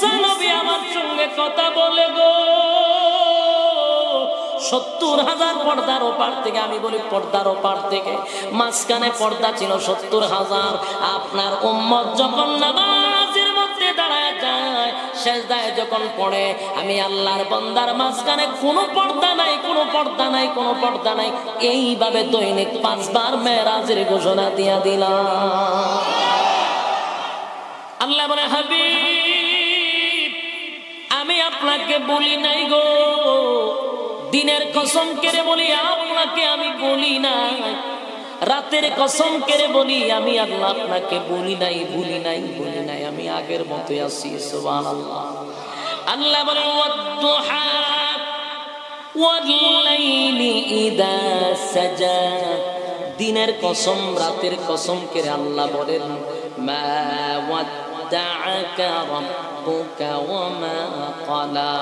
মুসা নবী আমার সঙ্গে কথা বলে গো, 70,000 পর্দার ওপার থেকে, আমি বলি পর্দার ওপার থেকে, মাঝখানে পর্দা ছিল 70,000। আপনার উম্মত যখন নামাজের মধ্যে দাঁড়ায় যায়, সেজদায় যখন পড়ে, আমি আল্লাহর বান্দার মাঝখানে কোনো পর্দা নাই, কোনো পর্দা নাই, কোনো পর্দা নাই। এইভাবে দৈনিক 5 বার মেরাজের ঘোষণা দিয়া দিলাম। আল্লাহ বলে, হাবিব আমি আপনাকে বলি নাই গো, দিনের কসম করে বলি আপনাকে আমি বলি নাই, রাতের কসম করে বলি আমি আল্লাহ আপনাকে বলি নাই, বলি নাই, বলি নাই, আমি আগের মতোই আছি। সুবহানাল্লাহ। আল্লাহ বলে, ওয়াদ-দুহা ওয়াল-লাইলি ইযা সাজা, দিনের কসম রাতের কসম করে আল্লাহ বলেন, মা ওয়াদ্দাআকা রাব্বুকা ওয়া মা ক্বালা,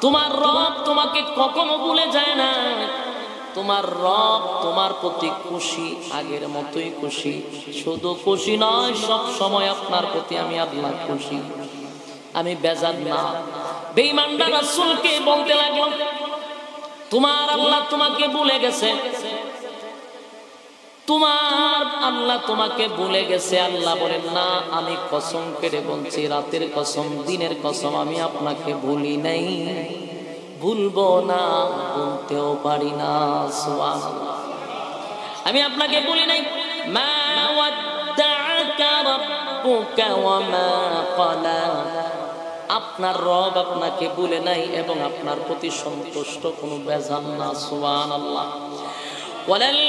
তোমার রব তোমাকে কখনো ভুলে যায় না, তোমার রব তোমার প্রতি খুশি, আগের মতোই খুশি। শুধু খুশি নয়, সব সময় আপনার প্রতি আমি আল্লাহ খুশি, আমি বেজার না। বেঈমানরা রাসূলকে বলতে লাগলো, তোমার আল্লাহ তোমাকে ভুলে গেছে, তোমার আল্লাহ তোমাকে ভুলে গেছে। আল্লাহ বলেন, না, আমি কসম কেটে বলছি, রাতের কসম দিনের কসম, আমি আপনাকে ভুলি নাই, ভুলবো না, বলতেও পারি না। সুবহানাল্লাহ। আমি আপনাকে বলি নাই। মা ওয়াদ্দাআকা রাব্বুকা ওয়া মা ক্বালা, আপনার রব আপনাকে ভুলে নাই এবং আপনার প্রতি সন্তুষ্ট, কোনো বেজার না। সুবহানাল্লাহ। ওয়ালাল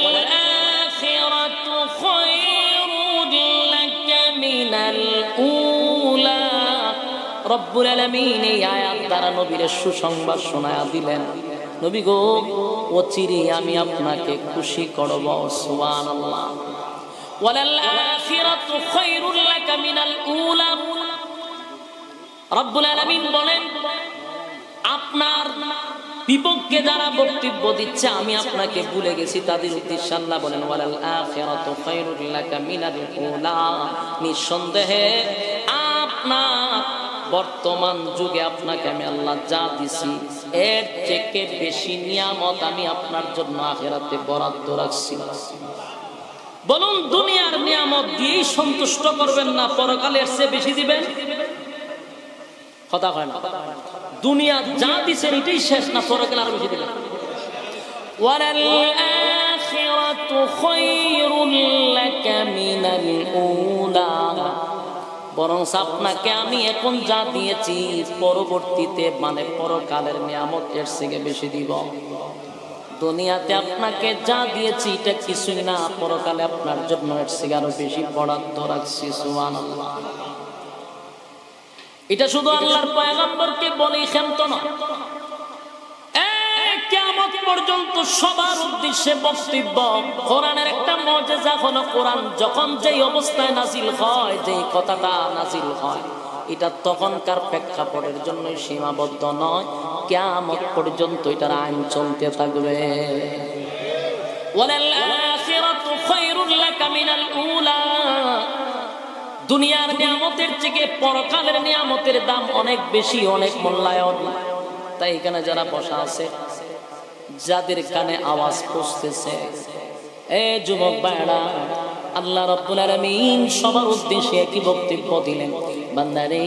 আখিরাতু খায়রুন লাকা মিনাল উলা, রব্বুল আলামিন এই আয়াত দ্বারা নবীর সুসংবাদ শোনায়া দিলেন, নবী গো, অচিরে আমি আপনাকে খুশি করব। সুবহানাল্লাহ। ওয়ালাল আখিরাতু খায়রুন লাকা মিনাল উলা, রব্বুল আলামিন বলেন, আপনার বিপক্ষে যারা বক্তব্য দিচ্ছে আমি আপনাকে ভুলে গেছি, তাদের উদ্দেশ্যে আল্লাহ বলেন, ওয়ালাল আখিরাতু খায়রুন লাকা মিনাল উলা, নিঃসন্দেহে আপনার বর্তমান যুগে আপনাকে আমি আল্লাহ যা দিছি, এর থেকে বেশি নিয়ামত আমি আপনার জন্য আখিরাতে বরাদ্দ রাখছি। বলুন, দুনিয়ার নিয়ামত দিয়েই সন্তুষ্ট করবেন না, পরকালে এর চেয়ে বেশি দিবেন? কথা হয় না। দুনিয়া যা দিছেন এটাই শেষ, না পরকালে আরো বেশি দিবেন? ওয়ালাল আখিরাতু খায়রুন লাকা মিনাল উলা, বরং আপনাকে আমি এখন যা দিয়েছি পরবর্তীতে মানে পরকালের নিয়ামত এর থেকে বেশি দিব। দুনিয়াতে আপনাকে যা দিয়েছি এটা কিছুই না, পরকালে আপনার জন্য এর থেকে আরো বেশি বরাদ্দ রাখছি। সুবহানাল্লাহ। এটা শুধু আল্লাহর পয়গম্বরকে বলেই ক্ষান্ত না, কিয়ামত পর্যন্ত সবার উদ্দেশ্যে বক্তব্য। কোরআনের একটা মুজিজা হলো, কোরআন যখন যেই অবস্থায় নাজিল হয়, যেই কথাটা নাজিল হয়, এটা তখনকার প্রেক্ষাপটের জন্য সীমাবদ্ধ নয়, কিয়ামত পর্যন্ত এটার আইন চলতে থাকবে। ওয়ালাল আখিরাতু খায়রুন লাকা মিনাল উলা, দুনিয়ার নিয়ামতের থেকে পরকালের নিয়ামতের দাম অনেক বেশি, অনেক মূল্যায়ন। তাই এখানে যারা বসা আছে, যাদের কানে আওয়াজ পৌঁছতেছে, এ যুবক ভাইরা, আল্লাহ রাব্বুল আলামিন সবার উদ্দেশ্যে একই বক্তব্য দিলেন, বান্দারে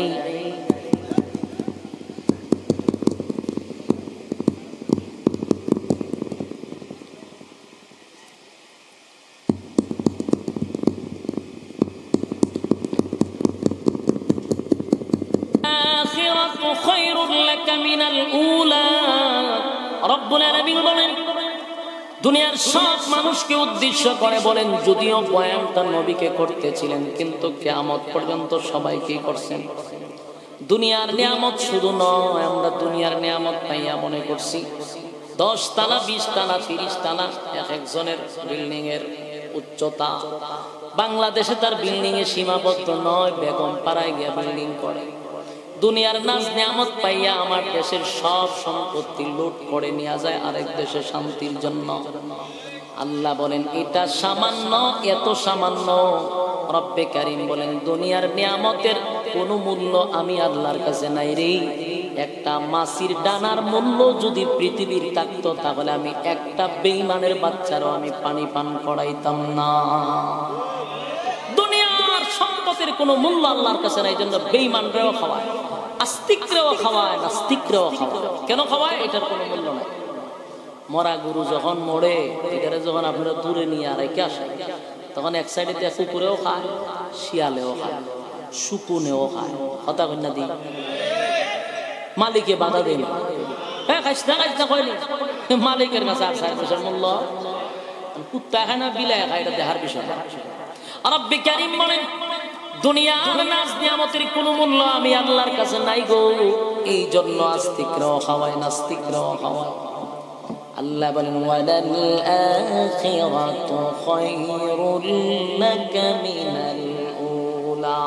আখিরাতু খায়রুন লাকা মিনাল উলা, রব্বুল আলামিন বলেন, দুনিয়ার সব মানুষকে উদ্দেশ্য করে বলেন, যদিও বয়ানটা নবীকে করতেছিলেন, কিন্তু কিয়ামত পর্যন্ত সবাইকে করছেন। দুনিয়ার নিয়ামত শুধু নয়, আমরা দুনিয়ার নিয়ামত পাইয়া মনে করছি 10 তালা 20 তালা 30 তালা এক একজনের বিল্ডিং এর উচ্চতা। বাংলাদেশে তার বিল্ডিং এ সীমাবদ্ধ নয়, বেগম পাড়ায় গিয়া বিল্ডিং করে। দুনিয়ার নাজ নিয়ামত পাইয়া আমার দেশের সব সম্পত্তি লুট করে নিয়ে যায় আরেক দেশে শান্তির জন্য। আল্লাহ বলেন এটা সামান্য, এত সামান্য। রব্বে কারীম বলেন দুনিয়ার নিয়ামতের কোনো মূল্য আমি আল্লাহর কাছে নাই রে। একটা মাছির ডানার মূল্য যদি পৃথিবীর থাকতো তাহলে আমি একটা বেঈমানের বাচ্চারও আমি পানি পান করাইতাম না। দুনিয়ার সম্পদের কোনো মূল্য আল্লাহর কাছে নাই, জন্য বেঈমানরাও খাওয়ায়, আস্তিকরাও খাওয়ায়, নাস্তিকরাও খাওয়ায়। কেন খাওয়ায়? এটার কোনো মূল্য নাই। মরা গরু যখন মরে, এটারে যখন আপনারা দূরে নিয়ে আর রেখে আসেন, তখন এক সাইডে দিয়ে কুকুরেও খায়, শিয়ালেও খায়, শুকুনেও খায়। কথা কন্যা দিই মালিকে বাধা দেন, হ্যাঁ খাইস না খাইস না কয়নি, মালিকের কাছে আর 4 পয়সার মূল্য। কুত্তা খায় না বিলায় খায়, এটা দেখার বিষয় না। রব্বে কারীম বলেন দুনিয়ার নাজ নিয়ামতের কোনো মূল্য আমি আল্লাহর কাছে নাই গো। এই জন্য আস্তিকরাও খাওয়ায়, নাস্তিকরাও খাওয়ায়। আল্লাহ বলেন ওয়ালাল আখিরাতু খায়রুল লাকা মিনাল উলা।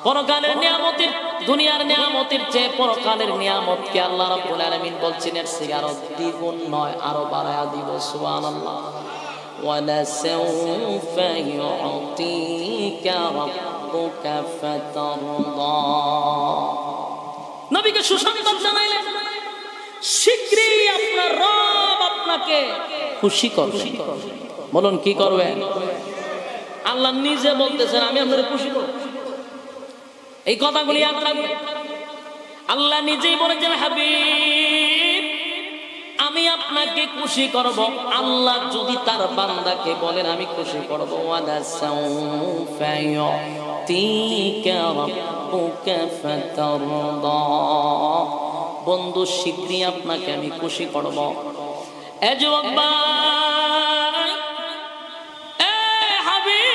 পরকালের নিয়ামতের, দুনিয়ার নিয়ামতের চেয়ে পরকালের নিয়ামতকে আল্লাহ রাব্বুল আলামিন বলছেন এর চেয়ে আরো দ্বিগুণ নয়, আরো বাড়ায়া দিব। সুবহানাল্লাহ। ওয়ালাসাউফা ইউতিকা রাব্বুকা ফাতারদা। নবীকে সুসংবাদ জানাইলেন শীঘ্রই আপনার রব আপনাকে খুশি করবে। বলুন কি করবেন? আল্লাহ নিজে বলতেছেন আমি আপনাকে খুশি করব। এই কথাগুলি ইয়াদ রাখবেন। আল্লাহ নিজেই বলেছেন হাবিব আমি আপনাকে খুশি করব। আল্লাহ যদি তার বান্দাকে বলেন আমি খুশি করব, ওয়ালাসাউফা ইউতিকা রাব্বুকা ফাতারদা, বন্ধু শীঘ্রই আপনাকে আমি খুশি করব। এ যুবক ভাই, এ হাবিব,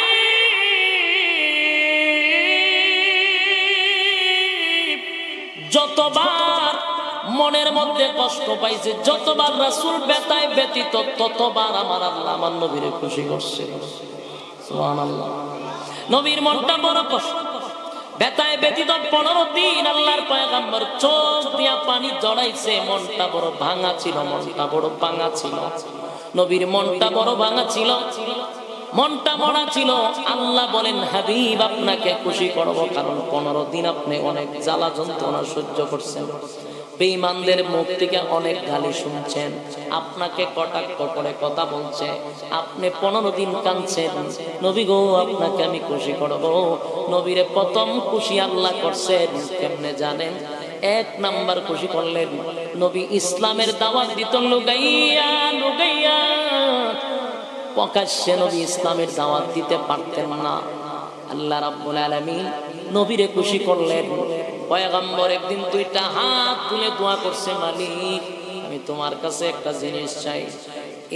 যতবার মনের মধ্যে কষ্ট পাইছে, যতবার রাসূল ব্যথায় ব্যতীত, ততবার আমার আল্লাহ আমার নবীরে খুশি করছে। সুবহানাল্লাহ। নবীর মনটা বড় কষ্ট, ব্যথায় ব্যতীত 15 দিন আল্লাহর পয়গম্বর চোখ দিয়া পানি জড়াইছে। মনটা বড় ভাঙা ছিল, মনটা বড় ভাঙা ছিল। নবীর মনটা বড় ভাঙা ছিল, মনটা মরা ছিল। আল্লাহ বলেন হাবিব আপনাকে খুশি করব, কারণ 15 দিন আপনি অনেক জ্বালা যন্ত্রণা সহ্য করছেন, বেঈমানদের মুখ থেকে অনেক গালি শুনছেন, আপনাকে কটাক্ষ করে কথা বলছে, আপনি 15 দিন কাঁদছেন। নবী গো আপনাকে আমি খুশি করব। নবীরে প্রথম খুশি আল্লাহ করছেন কেমনে জানেন? 1 নাম্বার খুশি করলেন, নবী ইসলামের দাওয়াত দিত লুকাইয়া লুকাইয়া। প্রকাশ্যে নবী ইসলামের দাওয়াত দিতে পারতেন না। আল্লাহ রাব্বুল আলামিন নবীরে খুশি করলেন। পয়গম্বর একদিন 2টা হাত তুলে দোয়া করছে, মালিক আমি তোমার কাছে একটা জিনিস চাই।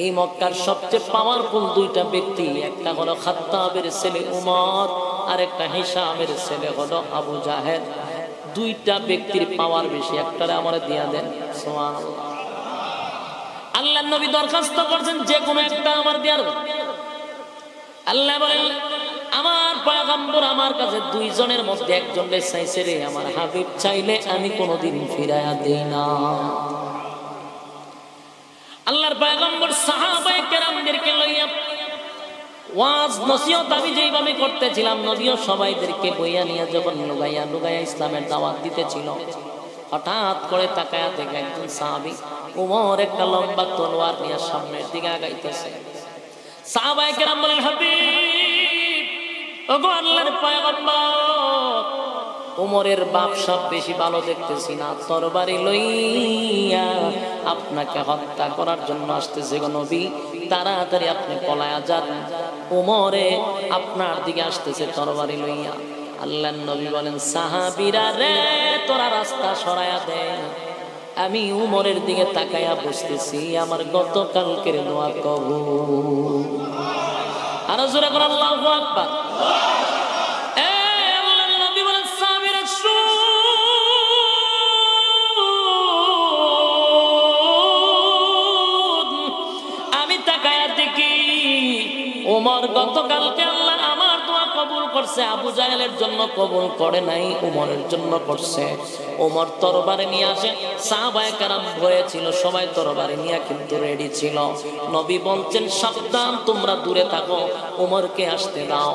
এই মক্কার সবচেয়ে পাওয়ারফুল 2টা ব্যক্তি, একটা হলো খাত্তাবের ছেলে উমর, আর একটা হিসামের ছেলে হলো আবু জাহেল। 2টা ব্যক্তির পাওয়ার বেশি, একটারে আমারে দিয়া দেন। সুবহানাল্লাহ। আল্লাহর নবী দরখাস্ত করছেন যে কোনো একটা আমার দেয়ার। আল্লাহ বলেন আমার পয়গম্বর আমার কাছে 2 জনের মধ্যে একজনকে চাইছে রে, আমার হাবিব চাইলে আমি কোনোদিন ফিরাইয়া দেই না। আল্লাহর পয়গম্বর সাহাবায়ে কেরামদেরকে লইয়া ওয়াজ নসিহত আমি যেইভাবে করতেছিলাম, নবীও সবাইদেরকে বইয়া নিয়ে যখন লুগাইয়া লুগাইয়া ইসলামের দাওয়াত দিতেছিল, হঠাৎ করে তাকায়া দেখে একজন সাহাবী উমর একটা লম্বা তলোয়ার নিয়ে সামনের দিকে আগাইতেছে। সাহাবায়ে কেরাম বলেন হাবিব, ওগো আল্লাহর পয়গম্বর, উমরের বাপ সব বেশি ভালো দেখতেছি না, তরবারি লইয়া আপনাকে হত্যা করার জন্য আসতেছে গো নবী, তাড়াতাড়ি আপনি পলায়া যান, উমরে আপনার দিকে আসতেছে তরবারি লইয়া। আল্লাহর নবী বলেন সাহাবীরা রে তোরা রাস্তা সরায়া দে, আমি উমরের দিকে তাকায়া বসতেছি, আমার গতকালকের দোয়া কবুল। আর জোরে করে আল্লাহু আকবার। উমর গতকালকে আল্লাহ আমার দোয়া কবুল করছে, আবু জাহেলের জন্য কবুল করে নাই, উমরের জন্য করছে। উমর তরবারি নিয়ে আসে, সাহাবায়ে কেরাম ভয়ে ছিল, সবাই তরবারি নিয়ে কিন্তু রেডি ছিল। নবী বলছেন সাবধান তোমরা দূরে থাকো, উমরকে আসতে দাও।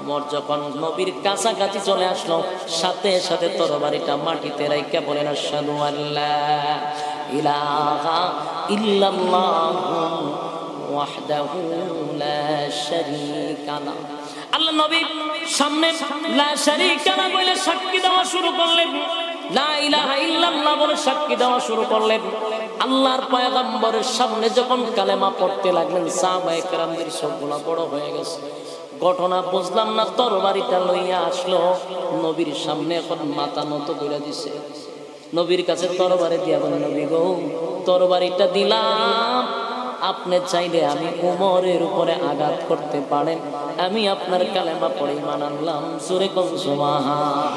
ওমর যখন নবীর কাছাকাছি চলে আসলো, সাথে সাথে তরবারিটা মাটিতে রাইখা বলেন আশহাদু আল্লা ইলাহা ইল্লাল্লাহু ওয়াহদাহু লা শারীকা লা। আল্লাহ নবী সামনে লা শারীকা লা বলে সাক্ষী দেওয়া শুরু করলেন, লা ইলাহা ইল্লাল্লাহ বলে সাক্ষী দেওয়া শুরু করলেন। আল্লাহর পয়গম্বরের সামনে যখন কালেমা পড়তে লাগলেন, সাহাবায়ে কেরামদের সবগুলা বড় হয়ে গেছে। ঘটনা বুঝলাম না, তরবারিটা লইয়া আসলো নবীর সামনে, এখন মাথা নত করে দিছে। নবীর কাছে তরবারি দিয়া বলে, নবী গো তরবারিটা দিলাম, আপনি চাইলে আমি উমরের উপরে আঘাত করতে পারেন, আমি আপনার কালেমা পড়ে ঈমান আনলাম। জোরে কোন সুবহান।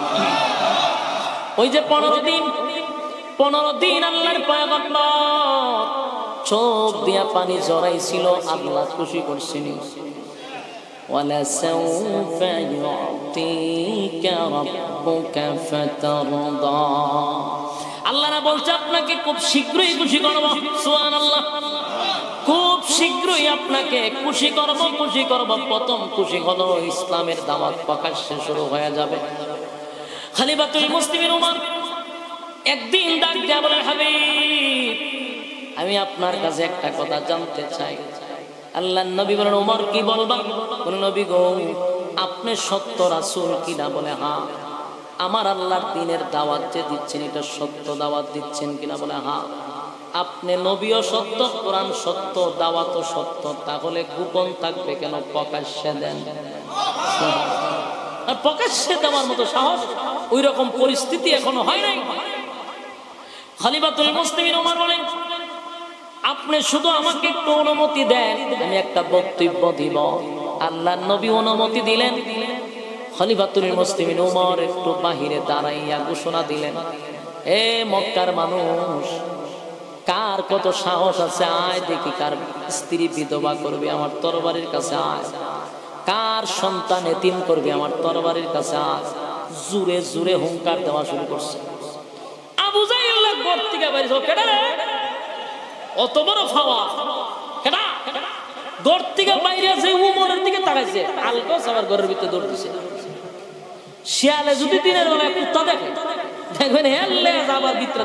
ওই যে 15 দিন আল্লাহর পয়গম্বর চোখ দিয়া পানি জড়াইছিল, আল্লাহ খুশি করছেন। ওয়ালা সাউফা ইউতিকা রাব্বুকা ফাতারদা। আল্লাহ না বলছে আপনাকে খুব শীঘ্রই খুশি করব। সুবহানাল্লাহ। খুব শীঘ্রই আপনাকে খুশি করব। প্রথম খুশি হলো ইসলামের দাওয়াত প্রকাশ্যে শুরু হয়ে যাবে। খলিফাতুল মুসলিমিন ওমর একদিন ডাক দিয়া বলে, হাবিব আমি আপনার কাছে একটা কথা জানতে চাই। আল্লাহর নবী বলেন, ওমর কি বলবা? বলে, নবী গো আপনি সত্য রাসূল কিনা? বলে, হ্যাঁ। আমার আল্লাহর দ্বীনের দাওয়াত যে দিচ্ছেন, এটা সত্য দাওয়াত দিচ্ছেন কিনা? বলে, হ্যাঁ। আপনি নবীও সত্য, কোরআন সত্য, দাওয়াতও সত্য, তাহলে গোপন থাকবে কেন? প্রকাশ্যে দেন। আর প্রকাশ্যে দেওয়ার মতো সাহস, ওই রকম পরিস্থিতি এখনো হয় নাই। খলিফাতুল মুসলিমিন ওমর বলেন, আপনি শুধু আমাকে একটু অনুমতি দেন, আমি একটা বক্তব্য দিব। আল্লাহর নবী অনুমতি দিলেন। খলিফাতুল মুসলিমিন ওমর একটু বাহিরে দাঁড়াইয়া ঘোষণা দিলেন, এ মক্কার মানুষ, কার কত সাহস আছে আয় দেখি, কার স্ত্রী বিধবা করবে আমার তরবারির কাছে আয়, কার সন্তান এতিম করবে আমার তরবারির কাছে আয়। জুরে জুরে হুঙ্কার দেওয়া শুরু করছে। আবু জাহেল ঘর থেকে বাইরে, কেডা রে? অত বড় ফাওয়া কেডা? ঘর থেকে বাইরে আছে, উমরের দিকে তাকাইছে, আলকাস আবার ঘরের ভিতরে দৌড় দিছে। শিয়ালে যদি দিনের বেলায় কুত্তা দেখে, দেখবেন হেললে আবার ভিতরে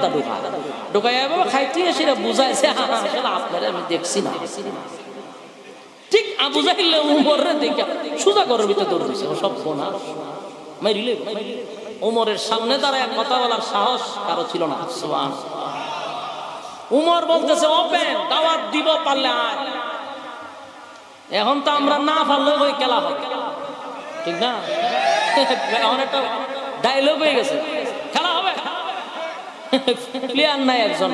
ঢোকায় এভাবে খাইতে সেটা বুঝাইছে, আপনারা আমি দেখছি না। ঠিক আবু জাহেল উমরের দিকে সোজা ঘরের ভিতরে দৌড় দিছে। সব বোনা মাইরিলে উমরের সামনে দাঁড়ায় কথা বলার সাহস কারো ছিল না। সুবহান। উমর বলতেছে, ওপেন দাওয়াত দিব, পারলে আয়। এখন তো আমরা না পারলে ওই খেলা হবে, ঠিক না? এখন একটা ডায়লগ হয়ে গেছে, খেলা হবে, প্লেয়ার নাই একজন,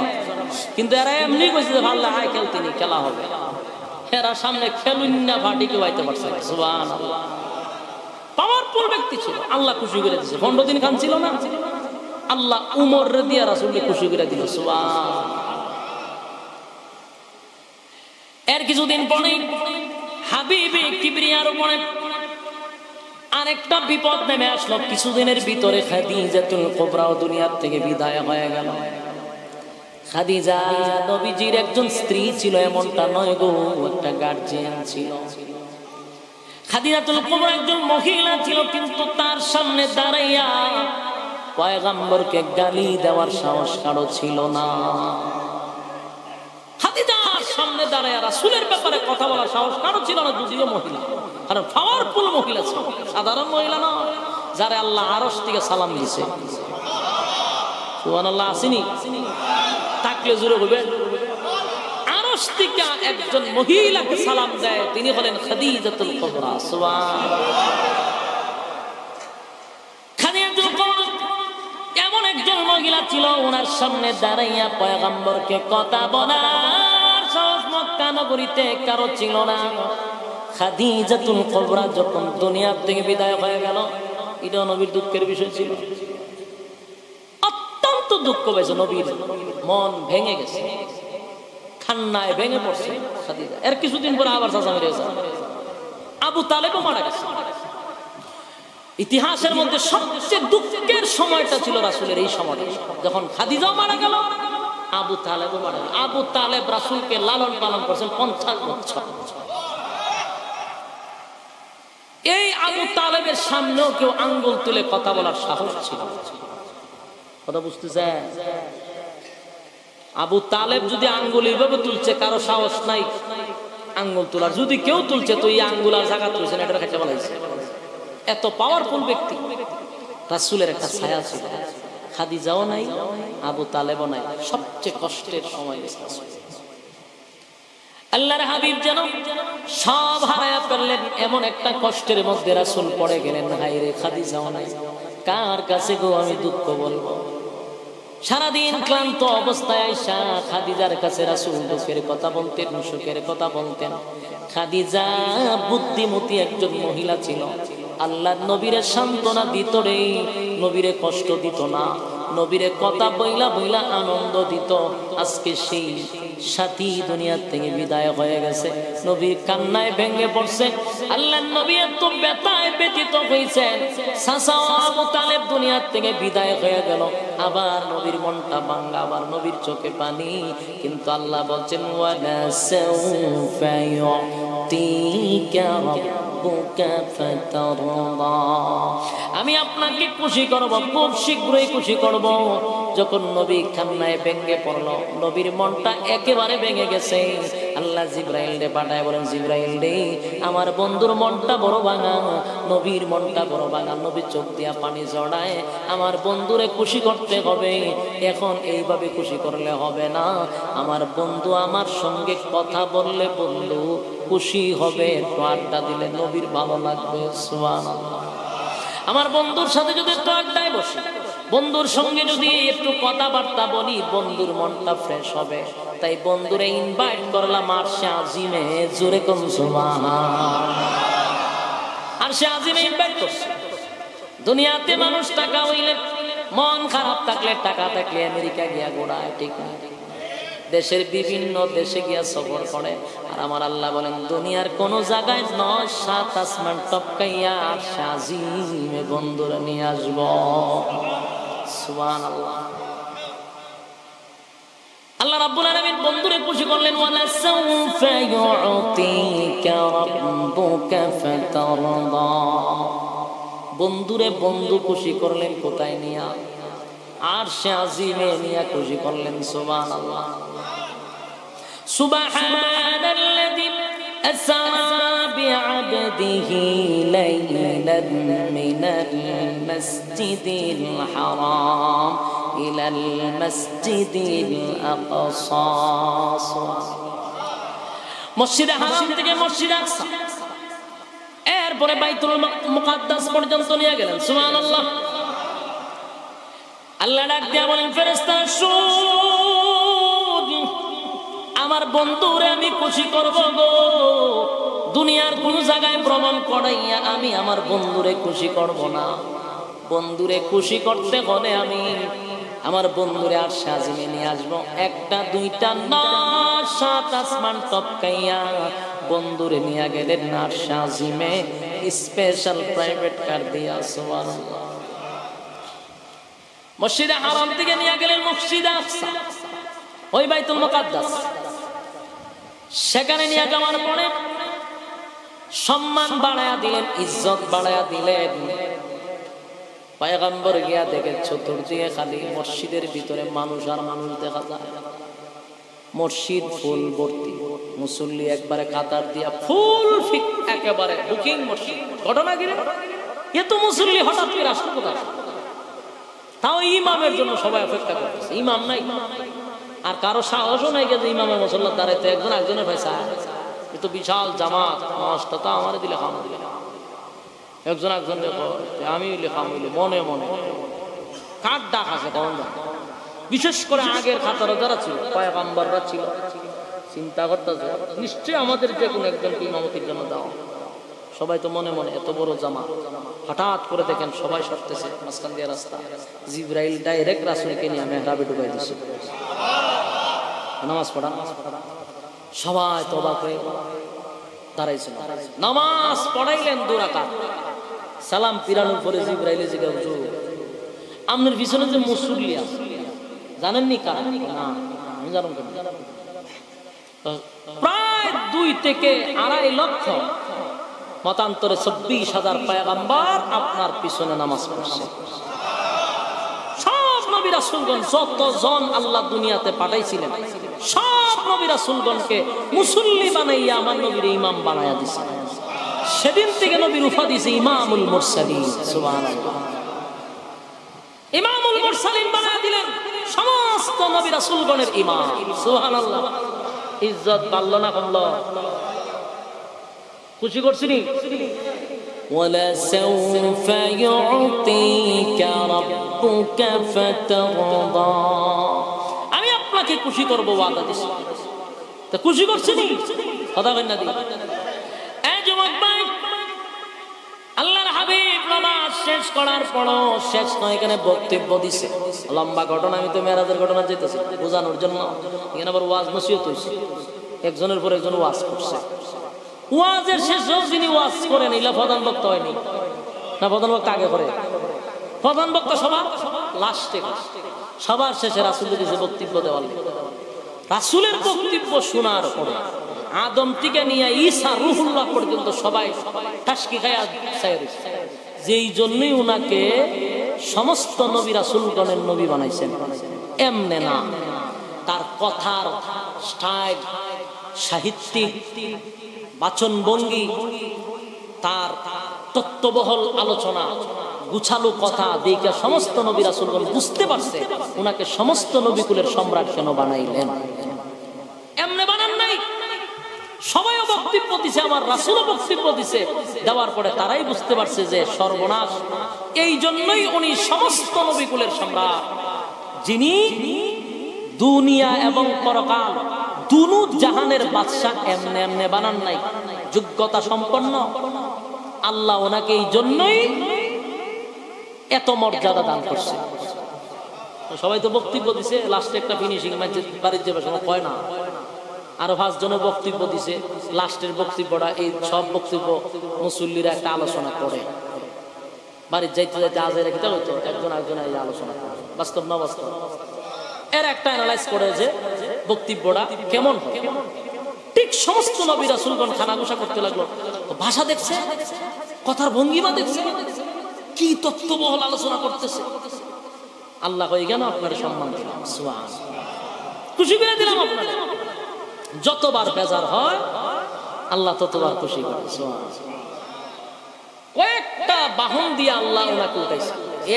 কিন্তু এরা এমনি কইছে যে পারলে আয় খেলতে নি, খেলা হবে। এরা সামনে খেলুন না, ফাটি কেউ আইতে পারছে না। সুবহানাল্লাহ। পাওয়ারফুল ব্যক্তি ছিল, আল্লাহ খুশি করে দিয়েছে। 15 দিন খান ছিল না, আল্লাহ উমর দিয়া রাসূলকে খুশি করে দিল। সুবহান। এর কিছুদিন পরে হাবিবে কিবরিয়ার উপরে আরেকটা বিপদ নেমে আসলো। কিছুদিনের ভিতরে খাদিজাতুল কুবরা দুনিয়ার থেকে বিদায় হয়ে গেল। খাদিজা নবীজির একজন স্ত্রী ছিল এমনটা নয় গো, একটা গার্জিয়ান ছিল। খাদিজাতুল কুবরা একজন মহিলা ছিল, কিন্তু তার সামনে দাঁড়াইয়া পয়গম্বরকে গালি দেওয়ার সাহস কারো ছিল না। খাদিজার সামনে দাঁড়াইয়া রাসূলের ব্যাপারে কথা বলার সাহস কারো ছিল না, যদিও মহিলা, কারণ পাওয়ারফুল মহিলা ছিল, সাধারণ মহিলা নয়, যারে আল্লাহ আরশ থেকে সালাম দিয়েছে। সুবহানাল্লাহ। আসেনি? থাকলে জুড়ে হইবে। আরশ থেকে একজন মহিলাকে সালাম দেয়, তিনি হলেন খাদিজাতুল কুবরা। সুবহানাল্লাহ। খাদিজাতুল কুবরা এমন একজন মহিলা ছিল, ওনার সামনে দাঁড়াইয়া পয়গম্বরকে কথা বলার সাহস মক্কা নগরীতে কারো ছিল না। খাদিজাতুল কুবরা যখন দুনিয়া থেকে বিদায় হয়ে গেল, এটা নবীর দুঃখের বিষয় ছিল। অত্যন্ত দুঃখ পেয়েছে, নবীর মন ভেঙে গেছে, কান্নায় ভেঙে পড়ছে খাদিজা। এর কিছুদিন পরে আবার চাচা মেরে গেছে, আবু তালেবও মারা গেছে। ইতিহাসের মধ্যে সবচেয়ে দুঃখের সময়টা ছিল রাসূলের এই সময়টা, যখন খাদিজাও মারা গেল, আবু তালেবও মারা গেল। আবু তালেব রাসূলকে লালন পালন করেছেন 50 বছর। এই আবু তালেবের সামনেও কেউ আঙ্গুল তুলে কথা বলার সাহস ছিল না। কথা বুঝতেছেন? আবু তালেব যদি আঙ্গুল এইভাবে তুলছে, কারো সাহস নাই আঙ্গুল তোলার। যদি কেউ তুলছে তো এই আঙ্গুল আর জায়গা তুলছে না, এটা খাইতে বলাইছে। এত পাওয়ারফুল ব্যক্তি। রাসূলের একটা ছায়া ছিল। খাদিজাও নাই, আবু তালেবও নাই। সবচেয়ে কষ্টের সময় আল্লাহর হাবিব যেন সব হারায়া ফেললেন, এমন একটা কষ্টের মধ্যে রাসূল পড়ে গেলেন। হায়রে, খাদিজাও নাই, কার কাছে গো আমি দুঃখ বলবো? সারাদিন ক্লান্ত অবস্থায় আয়েশা খাদিজার কাছে রাসূল দুঃখের কথা বলতেন, সুখের কথা বলতেন। খাদিজা বুদ্ধিমতী একজন মহিলা ছিল। আল্লাহর নবীরে সান্ত্বনা দিত রে, নবীরে কষ্ট দিত না, নবীরে কথা বইলা বইলা আনন্দ দিত। আজকে সেই সাথী দুনিয়ার থেকে বিদায় হয়ে গেছে, নবীর কান্নায় ভেঙে পড়ছে। আল্লাহর নবী এত ব্যথায় ব্যথিত হয়েছেন। চাচা আবু তালেব দুনিয়ার থেকে বিদায় হয়ে গেল, আবার নবীর মনটা ভাঙা, আবার নবীর চোখে পানি। কিন্তু আল্লাহ বলছেন ওয়ালা সাউফা ইউতিকা রাব্বুকা ফাতারদা, আমি আপনাকে খুশি করব, খুব শীঘ্রই খুশি করব। যখন নবী কান্নায় ভেঙে পড়লো, নবীর মনটা একেবারে ভেঙে গেছে। আল্লাহ জিবরাইল রে পাঠায় বলেন, জিবরাইল রে, আমার বন্ধুর মনটা বড় ভাঙা, নবীর মনটা বড় ভাঙা। নবী চোখ দিয়া পানি জড়ায়, আমার বন্ধুরে খুশি করতে হবে। এখন এইভাবে খুশি করলে হবে না, আমার বন্ধু আমার সঙ্গে কথা বললে বন্ধু খুশি হবে, একটু আড্ডা দিলে নবীর ভালো লাগবে। সুবহানাল্লাহ। আমার বন্ধুর সাথে যদি একটু আড্ডায় বসি, বন্ধুর সঙ্গে যদি একটু কথাবার্তা বলি, বন্ধুর মনটা ফ্রেশ হবে। তাই বন্ধুরে ইনভাইট করলাম আরশে আজিমে। জোরে কোন সুবহানাল্লাহ। আরশে আজিমে ইনভাইট করছি। দুনিয়াতে মানুষ টাকা হইলে, মন খারাপ থাকলে, টাকা থাকলে আমেরিকা গিয়া ঘোরায়, ঠিক না? দেশের বিভিন্ন দেশে গিয়া সফর করে। আর আমার আল্লাহ বলেন, দুনিয়ার কোন জায়গায় ৯-৭ আসমান টপকাইয়া আরশে আজিমে বন্ধুরা নিয়ে আসবো। সুবহানাল্লাহ। আল্লাহ রাব্বুল আলামিন বন্ধুরে খুশি করলেন, ওয়ালা সাউফা ইউতিকা রাব্বুকা ফাতারদা। বন্ধুরে বন্ধু খুশি করলেন কোথায় নিয়া? আরশে আজিমে নিয়া খুশি করলেন। সুবহানাল্লাহ। সুবহানাল্লাযী আসরা বিআবদিহি লাইলান মিনাল মাসজিদিল হারাম ইলাল মাসজিদিল আকসা। মসজিদে হারাম থেকে মসজিদে আকসা, এরপরে বাইতুল মুকাদ্দাস পর্যন্ত নিয়ে গেলেন। সুবহানাল্লাহ। আল্লাহ ডাক দিয়া বলেন, ফেরেশতারা শুন, আমার বন্ধুরে আমি খুশি করব গো। দুনিয়ার কোন জায়গায় ভ্রমণ করাইয়া আমি আমার বন্ধুরে খুশি করব না। বন্ধুরে খুশি করতে হলে আমি আমার বন্ধুরে আরশে আজিমে নিয়ে আসবো। একটা দুইটা না, ৭ আসমান টপকাইয়া বন্ধুরে নিয়ে গেলেন আরশে আজিমে, স্পেশাল প্রাইভেট কার দিয়া। সুবহানাল্লাহ। মসজিদে হারাম থেকে নিয়ে গেলেন মসজিদে আকসা, ওই বাইতুল মুকাদ্দাস। সেখানে নিয়ে যাওয়ার পরে সম্মান বাড়ায়া দিলেন, ইজ্জত বাড়ায়া দিলেন। পয়গম্বর গিয়া দেখে চতুর্দিকে খালি মসজিদের ভিতরে মানুষ আর মানুষ দেখা যায়। মসজিদ ফুল ভর্তি, মুসল্লি একবারে কাতার দিয়া ফুল ফিক একেবারে বুকিং মসজিদ। ঘটনা কি রে? এত মুসল্লি হঠাৎ করে আসলো কোথায়? তাও ইমামের জন্য সবাই অপেক্ষা করতেছে। ইমাম নাই, আর কারো সাহসও নাই যে ইমামের মুসল্লার দাঁড়াইতে একজন একজনের পয়সা। এ তো বিশাল জামাত, মাসটা তা আমার দিলে খাম দিলে, একজন একজন আমি লেখাম মনে মনে কার ডাক আছে কখন। বিশেষ করে আগের খাতারা যারা ছিল, পয়গম্বররা ছিল, চিন্তা করতেছে নিশ্চয়ই আমাদের যে কোনো একজনকে ইমামতির জন্য দাও। সবাই তো মনে মনে এত বড় জামা। হঠাৎ করে দেখেন সবাই সরতেছে মাঝখান দিয়ে রাস্তা। জিবরাইল ডাইরেক্ট রাসূলকে নিয়ে মেহরাবে ঢুকাই দিচ্ছে। নামাজ পড়া, সবাই তো অবাক হয়ে দাঁড়াইছিল। নামাজ পড়াইলেন 2 রাকাত। সালাম পিরানোর পরে জিবরাইল জিজ্ঞাসা, হুজুর আপনার পিছনে যে মুসল্লি আছে জানেননি কারা? না, আমি জানো কেন? প্রায় 2 থেকে 2.5 লক্ষ মতান্তরে ২৪,০০০ পয়গম্বর আপনার পিছনে নামাজ পড়ছে। সব নবী রাসূলগণ যতজন আল্লাহ দুনিয়াতে পাঠাইছিলেন সব নবী রাসূলগণকে মুসল্লি বানাইয়া আমার নবীর ইমাম বানাইয়া দিয়েছে। সেদিন থেকে নবীর উপাধি দিয়েছে ইমামুল মুরসালিন। সুবহানাল্লাহ। ইমামুল মুরসালিন বানাইয়া দিলেন সমস্ত নবী রাসূলগণের ইমাম। সুবহানাল্লাহ। ইজ্জত বাড়লো না কমলো? খুশি করছিনি? ওয়ালা সাউফা ইউতিকা রাব্বুকা ফাতারদা, আমি আপনাকে খুশি করব ওয়াদা দিছি। তা খুশি করছিনি? কথা বলেন না দি। এই যুবক ভাই, আল্লাহর হাবিব নামাজ শেষ করার পরও শেষ নয়, এখানে বক্তব্য দিছে। লম্বা ঘটনা, আমি তো মেরাজের ঘটনা চাইতেছি বোঝানোর জন্য। এখানে আবার ওয়াজ নসিহত হইছে, একজনের পর একজন ওয়াজ করছে। ওয়াজের শেষেও যিনি ওয়াজ করেন এলা প্রধান বক্তা হয়নি না? প্রধান বক্তা আগে করে, প্রধান বক্তা সবার লাস্টে, সবার শেষে রাসূল দিয়েছে বক্তব্য দেওয়ার। রাসূলের বক্তব্য শোনার পরে আদম থেকে নিয়ে ঈসা রূহুল্লাহ পর্যন্ত সবাই টাসকি খায়া চাইছে। যেই জন্যই উনাকে সমস্ত নবী রাসূলগণের নবী বানাইছেন। এমনে না, তার কথার স্টাইল, সাহিত্যিক বাচন ভঙ্গি, তার তত্ত্ববহল আলোচনা, গুছালো কথা দেখে সমস্ত নবী রাসূলগণ বুঝতে পারছে উনাকে সমস্ত নবীকুলের সম্রাট কেন বানাইলেন। এমনে বানান নাই, সবাইও বক্তব্য দিছে, আমার রাসূলও বক্তব্য দিছে। দেওয়ার পরে তারাই বুঝতে পারছে যে সর্বনাশ। এই জন্যই উনি সমস্ত নবীকুলের সম্রাট, যিনি দুনিয়া এবং পরকাল দুনু জাহানের বাদশা। এমনে এমনে বানান নাই, যোগ্যতা সম্পন্ন। আল্লাহ ওনাকে এই জন্যই এত মর্যাদা দান করছে। সবাই তো বক্তব্য দিছে, লাস্টে একটা ফিনিশিং মসজিদ বাড়ির যাবে সময় কয় না, আরো 5 জন বক্তব্য দিছে। লাস্টের বক্তব্যটা, এই সব বক্তব্য মুসল্লিরা একটা আলোচনা করে বাড়ির যাইতে যাইতে আজের রেখে হইতো একজন একজন এই আলোচনা করে, বাস্তব না বাস্তব, এর একটা অ্যানালাইজ করে যে বক্তব্যটা কেমন হয়। ঠিক সমস্ত নবী রাসূলগণ খানাগুসা করতে লাগলো। ভাষা দেখছে, কথার ভঙ্গিমা দেখছে, কি তত্ত্ববহল আলোচনা করতেছে। আল্লাহ কই কেন আপনার সম্মান দিলাম, সুবহানাল্লাহ, খুশি করে দিলাম আপনাকে। যতবার বেজার হয় আল্লাহ ততবার খুশি করে। সুবহানাল্লাহ। কয়েকটা বাহন দিয়ে আল্লাহ ওনাকে উঠাইছে,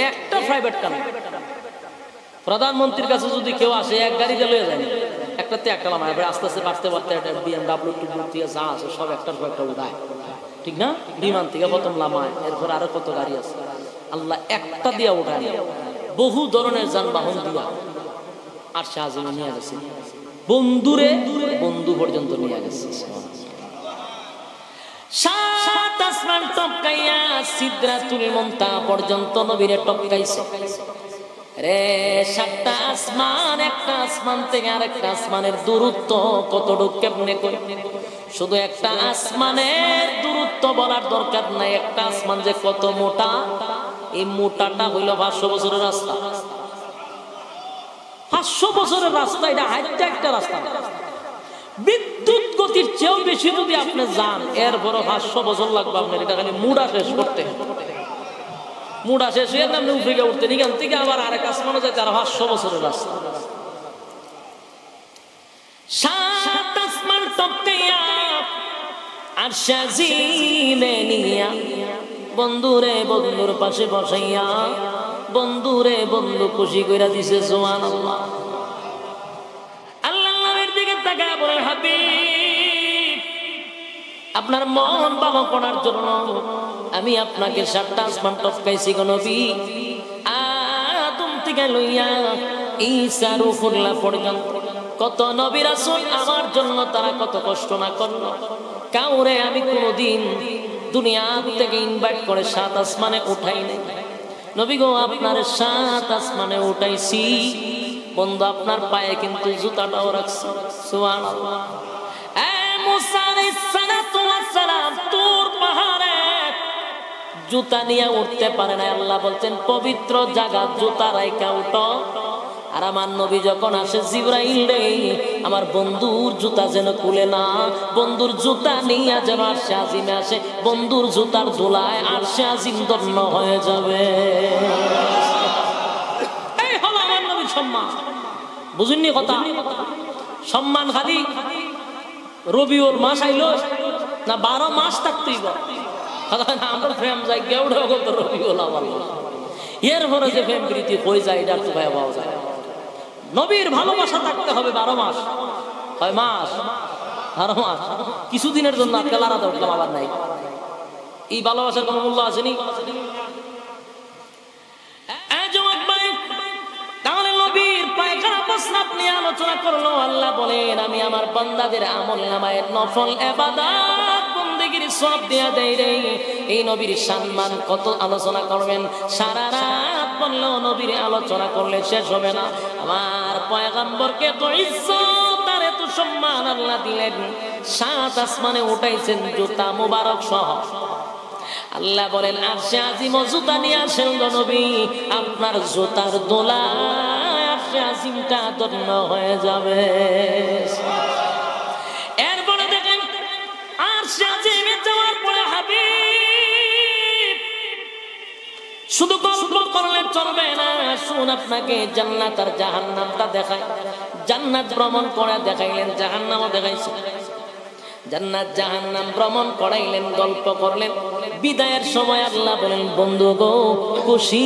একটা প্রাইভেট কার। প্রধানমন্ত্রীর কাছে যদি কেউ আসে এক গাড়িতে লয়ে যায়, একটাতে একটা নামায়, আস্তে আস্তে বাড়তে বাড়তে BMW থেকে যা আছে সব একটার পর একটা উঠায়, ঠিক না? বিমান থেকে প্রথম লামায়, এরপর আরো কত গাড়ি আছে। আল্লাহ একটা দিয়া উঠায়, বহু ধরনের যানবাহন দিয়া আর শাহজিমে নিয়ে গেছে, বন্ধুরে বন্ধু পর্যন্ত নিয়ে গেছে। সাত আসমান টপকাইয়া সিদরাতুল মুনতাহা পর্যন্ত নবীরে টপকাইছে রে। 7টা আসমান, একটা আসমান থেকে আরেকটা আসমানের দূরত্ব কতটুকু কেমনে কই? শুধু একটা আসমানের দূরত্ব বলার দরকার নাই, একটা আসমান যে কত মোটা, এই মোটাটা হইল 500 বছরের রাস্তা। 500 বছরের রাস্তা, এটা হাইটটা একটা রাস্তা। বিদ্যুৎ গতির চেয়েও বেশি যদি আপনি যান, এরপরও 500 বছর লাগবে আপনার এটা খালি মুড়া শেষ করতে। মুড়া শেষ হয়ে আপনি উপরে উঠতে, এখান থেকে আবার আরেক আসমানে যায়, তার 500 বছরের রাস্তা। 7 আসমান টপকাইয়া আর শাহজিমে নিয়া বন্ধুরে বন্ধুর পাশে বসাইয়া বন্ধুরে বন্ধু খুশি কইরা দিছে। সুবহানাল্লাহ। আল্লাহ নবীর দিকে তাকায় বলেন, হাবিব, আপনার মন ভালো করার জন্য আমি আপনাকে 7টা আসমান টপকাইছি গো নবী। আদম থেকে লইয়া ঈসা রূহুল্লাহ পর্যন্ত কত নবী রাসূল আমার জন্য তারা কত কষ্ট না করলো। কাউরে আমি কোনোদিন দুনিয়া থেকে ইনভাইট করে 7 আসমানে উঠাই নাই। নবী গো, আপনার 7 আসমানে উঠাইছি, বন্ধু আপনার পায়ে কিন্তু জুতাটাও রাখছি। সুবহানাল্লাহ। মুসা আলাইহিস সালাতু ওয়াস সালাম তুর পাহাড়ে জুতা নিয়ে উঠতে পারে না। আল্লাহ বলছেন, পবিত্র জায়গা জুতা রাইখা উঠো। আর আমার নবী যখন আসে জিবরাইল রে আমার বন্ধুর জুতা যেন খুলে না, বন্ধুর জুতা নিয়ে যেন আরশে আজিমে আসে, বন্ধুর জুতার ধুলায় আরশে আজিম ধন্য হয়ে যাবে। এই হলো আমার নবীর সম্মান। বুঝুননি কথা? সম্মান খালি রবিউল মাস আইলো না 12 মাস থাকতেই আমরা প্রেম যাই কেউটা রবিউল আওয়াল এরপরে যে প্রেম প্রীতি হয়ে যায় এটা তো ভাই পাওয়া যায়। নবীর ভালোবাসা থাকতে হবে 12 মাস। 6 মাস 12 মাস কিছুদিনের জন্য আজকাল আলাদা উঠলাম আবার নাই। এই ভালোবাসার কোনো মূল্য আসেনি। তাহলে নবীর পায়খানা প্রস্রাব নিয়ে আলোচনা করলো। আল্লাহ বলেন আমি আমার বান্দাদের আমল নামায় নফল ইবাদত বন্দেগীর সওয়াব দেয়া দেই রে। এই নবীর সম্মান কত আলোচনা করবেন, সারা রাত বললো নবীর আলোচনা করলে শেষ হবে না। আমার পয়গম্বরকে তো ইজ্জত আর এত সম্মান আল্লাহ দিলেন, 7 আসমানে উঠাইছেন জুতা মুবারক সহ। আল্লাহ বলেন আরশে আজিম জুতা নিয়ে আসেন নবী, আপনার জুতার দোলায় আরশে আজিমটা ধন্য হয়ে যাবে। এরপরে দেখেন আরশে আজিমে যাওয়ার পরে হাবিব শুধু গল্প করলে চলবে না, শুন আপনাকে জান্নাত আর জাহান্নামটা দেখায়। জান্নাত ভ্রমণ করে দেখাইলেন, জাহান্নামও দেখাইছে। জান্নাত জাহান্নাম ভ্রমণ করাইলেন, গল্প করলেন। বিদায়ের সময় আল্লাহ বলেন বন্ধু গো খুশি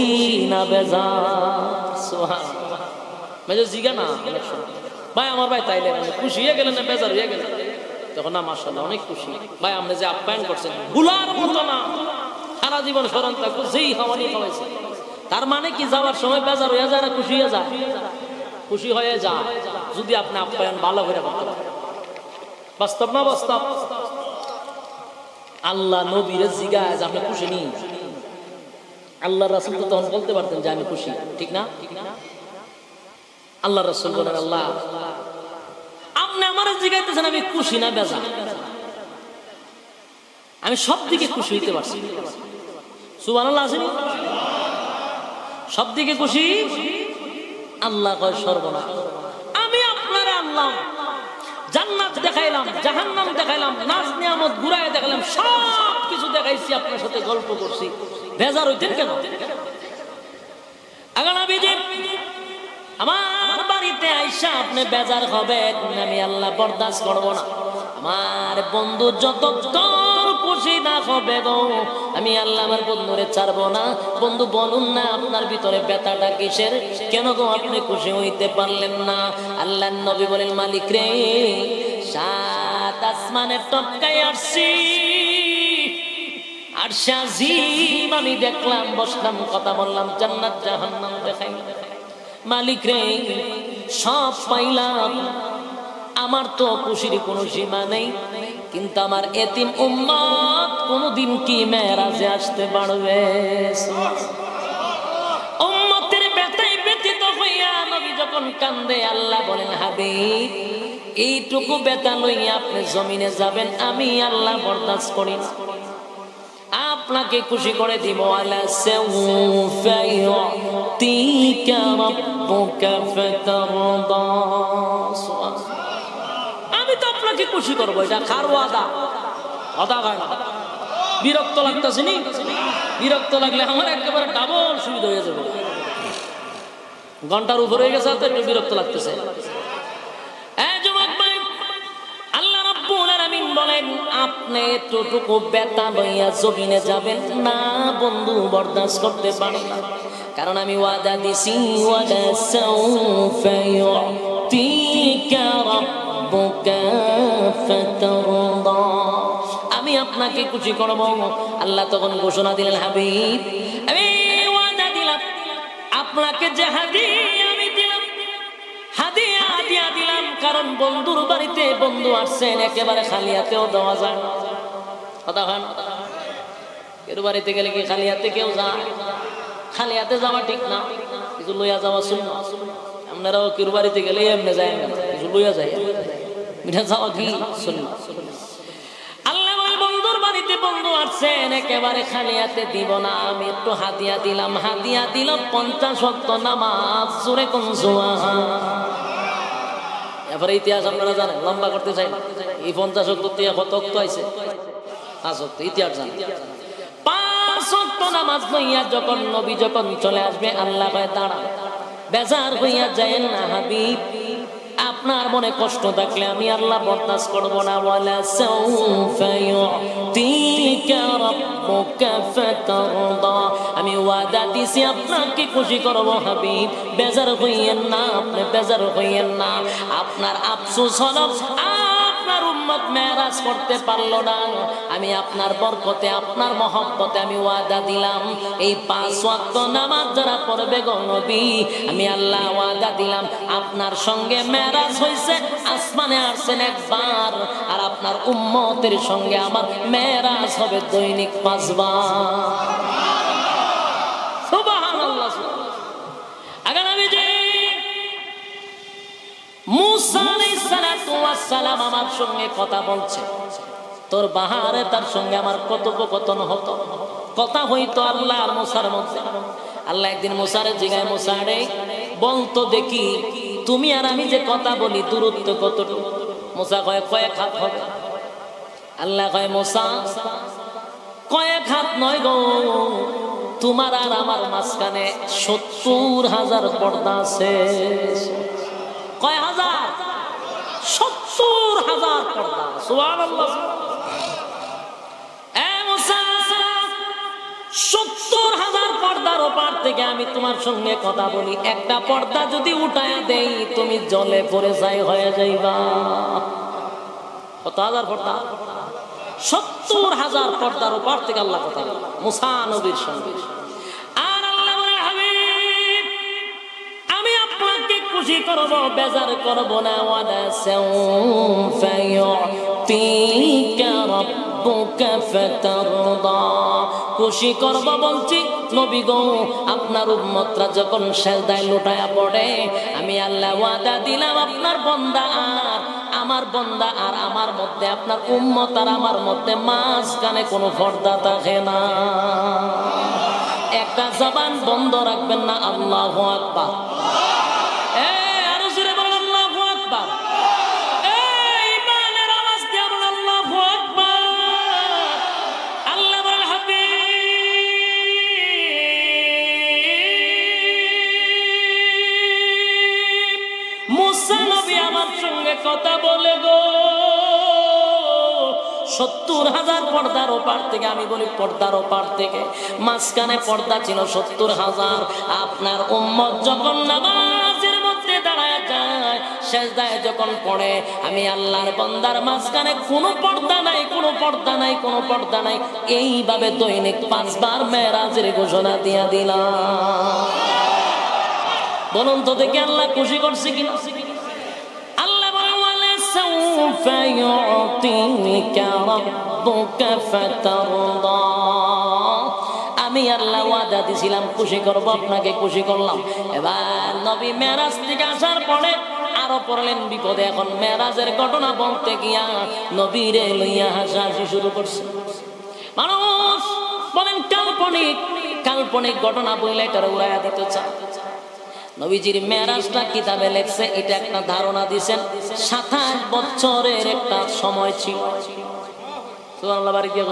না বেজার? সুবহানাল্লাহ। মেজে জিগা না ভাই আমার ভাই তাইলে খুশি হয়ে গেলেন না বেজার হয়ে গেলেন? তখন না মাশাআল্লাহ অনেক খুশি ভাই, আপনি যে আপ্যায়ন করছেন ভুলার মতো না, সারা জীবন স্মরণ থাকবো যেই খাওয়ানি খাওয়াইছে। তার মানে কি যাওয়ার সময় বেজার হয়ে যায় না খুশি হয়ে যায়? খুশি হয়ে যায় যদি আপনি আপ্যায়ন ভালো করে করতে পারেন। বাস্তব না বাস্তব? আল্লাহ নবীর জিগায় আপনি খুশি নি, আল্লাহ রাসূল তো তখন বলতে পারতেন যে আমি খুশি, ঠিক না? আল্লাহ রাসূল বলেন আল্লাহ আপনি আমার জিগাইতেছেন আমি খুশি না বেজার? আমি সব দিকে খুশি হইতে পারছি। সুবহানাল্লাহ আসেনি? সব দিকে খুশি। আল্লাহ কয় সর্বনাশ, আমি আপনারে আনলাম, জান্নাত দেখাইলাম, জাহান্নাম দেখাইলাম, নাজ নিয়ামত ঘুরায় দেখাইলাম, সব কিছু দেখাইছি, আপনার সাথে গল্প করছি, বেজার হইতেন কেন? আগে নবীজি আমার বাড়িতে আইসা আপনি বেজার হবেন, আমি আল্লাহ বরদাস্ত করব না। আমার বন্ধু যতক্ষণ খুশি না হবে গো আমি আল্লাহ আমার বন্ধুরে ছাড়বো না। বন্ধু বলুন না আপনার ভিতরে ব্যথাটা কিসের? কেন গো আপনি খুশি হইতে পারলেন না? আল্লাহ নবী বলেন মালিক রে 7 আসমানের টপকায় আসছি, আরশে আজিম আমি দেখলাম, বসলাম, কথা বললাম, জান্নাত জাহান্নাম দেখাইলাম। মালিক রে সব পাইলাম, আমার তো খুশির কোনো সীমা নেই, কিন্তু আমার এতিম উম্মত কোনদিন কি মেরাজে আসতে পারবে? উম্মতের ব্যথায় ব্যথিত হইয়া নবী যখন কান্দে আল্লাহ বলেন হাবিব এইটুকু ব্যথা লইয়া আপনি জমিনে যাবেন, আমি আল্লাহ বরদাস্ত করি না, আপনাকে খুশি করে দিব। আলা সাউফা ইউতিকা রাব্বুকা ফাতারদা, আমি তো আপনাকে খুশি করবো, এটা কার ওয়াদা? কথা কয় না। বিরক্ত লাগতেছে নি? বিরক্ত লাগলে আমার একেবারে ডাবল সুবিধা হয়ে যাবে। ঘন্টার উপর হয়ে গেছে তো একটু বিরক্ত লাগতেছে। আল্লাহ রাব্বুল আলামিন বলেন আপনি এতটুকু ব্যথা লইয়া জমিনে যাবেন না, বন্ধু বরদাস্ত করতে পারি না, কারণ আমি ওয়াদা দিছি ওয়াদা সাউফা ইউতিকা রাব্বুকা ফাতারদা, আমি আপনাকে খুশি করব। আল্লাহ তখন ঘোষণা দিলেন হাবিব আমি ওয়াদা দিলাম আপনাকে যে হাদিয়া আমি দিলাম, হাদিয়া দিয়া দিলাম, কারণ বন্ধুর বাড়িতে বন্ধু আসছেন একেবারে খালি হাতেও দেওয়া যায় না। কথা হয় না? এর বাড়িতে গেলে কি খালি হাতে কেউ যায়? খালি হাতে যাওয়া ঠিক না, কিছু লইয়া যাওয়া শুন। আপনারাও কেউ বাড়িতে গেলে এমনি যায় না, কিছু লইয়া যায়, মিঠা যাওয়া কি শুন। আল্লাহ বন্ধুর বাড়িতে বন্ধু আসছেন, একেবারে খালি হাতে দিব না, আমি একটু হাদিয়া দিলাম। হাদিয়া দিল 50 ওয়াক্ত নামাজ। জোরে কোন সুবহান। এবারে ইতিহাস আপনারা জানেন, লম্বা করতে চাই না। এই 50 ওয়াক্ত দিয়ে কত ওয়াক্ত আইছে? 5 ওয়াক্ত। ইতিহাস জানেন, 5 ওয়াক্ত নামাজ হইয়া যখন নবী যখন চলে আসবে, আল্লাহ কয় দাঁড়া, বেজার হইয়া যায় না হাবিব, আপনার মনে কষ্ট থাকলে আমি আল্লাহ বরদাস্ত করব না। ওয়ালা সাউফা ইউতিকা রাব্বুকা ফাতারদা, আমি ওয়াদা দিছি আপনাকে খুশি করব হাবিব, বেজার হইয়েন না, আপনি বেজার হইয়েন না। আপনার আফসোস হলো আপনার উম্মত মেরাজ করতে পারলো না। আমি আপনার বরকতে, আপনার মহব্বতে আমি ওয়াদা দিলাম, এই 5 ওয়াক্ত নামাজ যারা পড়বে গো নবী, আমি আল্লাহ ওয়াদা দিলাম আপনার সঙ্গে মেরাজ হইছে, আসমানে আসছেন একবার, আর আপনার উম্মতের সঙ্গে আমার মেরাজ হবে দৈনিক 5 বার। সুবহানাল্লাহ। আগে আমি যে মুসা আলাইহিস সালাতু ওয়াস সালাম আমার সঙ্গে কথা বলছে, তোর বাহারে তার সঙ্গে আমার কথোপকথন হতো, কথা হইতো আল্লাহ আর মুসার মধ্যে। আল্লাহ একদিন মুসারে জিগায়, মুসা রে বলতো দেখি তুমি আর আমি যে কথা বলি দূরত্ব কতটুকু? মুসা কয় কয়েক হাত হবে। আল্লাহ কয় মুসা কয়েক হাত নয় গো, তোমার আর আমার মাঝখানে 70,000 পর্দা আছে। কয় হাজার? 70,000 পর্দা। সুবহানাল্লাহ। এ মুসা, 70,000 পর্দার ওপার থেকে আমি তোমার সঙ্গে কথা বলি, একটা পর্দা যদি উঠায়া দেই তুমি জলে পড়ে যাই হয়ে যাইবা। কত হাজার পর্দা? 70,000 পর্দার ওপার থেকে আল্লাহ কথা বলে মুসা নবীর সঙ্গে। আর আল্লাহ বলে হাবিব, আমি আপনাকে খুশি করব, বেজার করব না। ওয়ালা সাউফা ইউতিকা রাব্বুকা ফাতারদা, খুশি করব বলছি নবী গো, আপনার উম্মতরা যখন সেজদায় লুটায়া পড়ে, আমি আল্লাহ ওয়াদা দিলাম আপনার বান্দা আর আমার বান্দা আর আমার মধ্যে, আপনার উম্মত আর আমার মধ্যে মাঝখানে কোনো পর্দা থাকে না। একটা জবান বন্ধ রাখবেন না। আল্লাহু আকবার। আরো জোরে বলেন আল্লাহু আকবার। ঈমানের আওয়াজ দিয়ে বলেন আল্লাহু আকবার। আল্লাহ বলেন হাবিব, মুসা নবী আমার সঙ্গে কথা বলে গো, 70,000 পর্দার ওপার থেকে, আমি বলি পর্দার ওপার থেকে, মাঝখানে পর্দা ছিল 70,000। আপনার উম্মত যখন নামাজের মধ্যে দাঁড়ায় যায়, সেজদায় যখন পড়ে, আমি আল্লাহর বান্দার মাঝখানে কোনো পর্দা নাই, কোনো পর্দা নাই, কোনো পর্দা নাই। এইভাবে দৈনিক 5 বার মেরাজের ঘোষণা দিয়া দিলাম। বলুন তো দেখি আল্লাহ খুশি করছে কিনা? আল্লাহ বলে সাউফা ইউতিকা রাব্বুকা ফাতারদা, আমি আল্লাহ ওয়াদা দিছিলাম খুশি করব, আপনাকে খুশি করলাম। এবার নবী মেরাজ থেকে আসার পরে আরো পড়লেন বিপদে। এখন মেরাজের ঘটনা বলতে গিয়া নবীরে লইয়া হাসাহাসি শুরু করছে। মানুষ বলেন কাল্পনিক, কাল্পনিক ঘটনা বইলে এটারে উড়াইয়া দিতে চায়। নবীজির মেরাজটা কিতাবে লেখছে, এটা একটা ধারণা দিয়েছেন 27 বছরের একটা সময় ছিল। সুবহানাল্লাহ। বাড়ি গিয়ে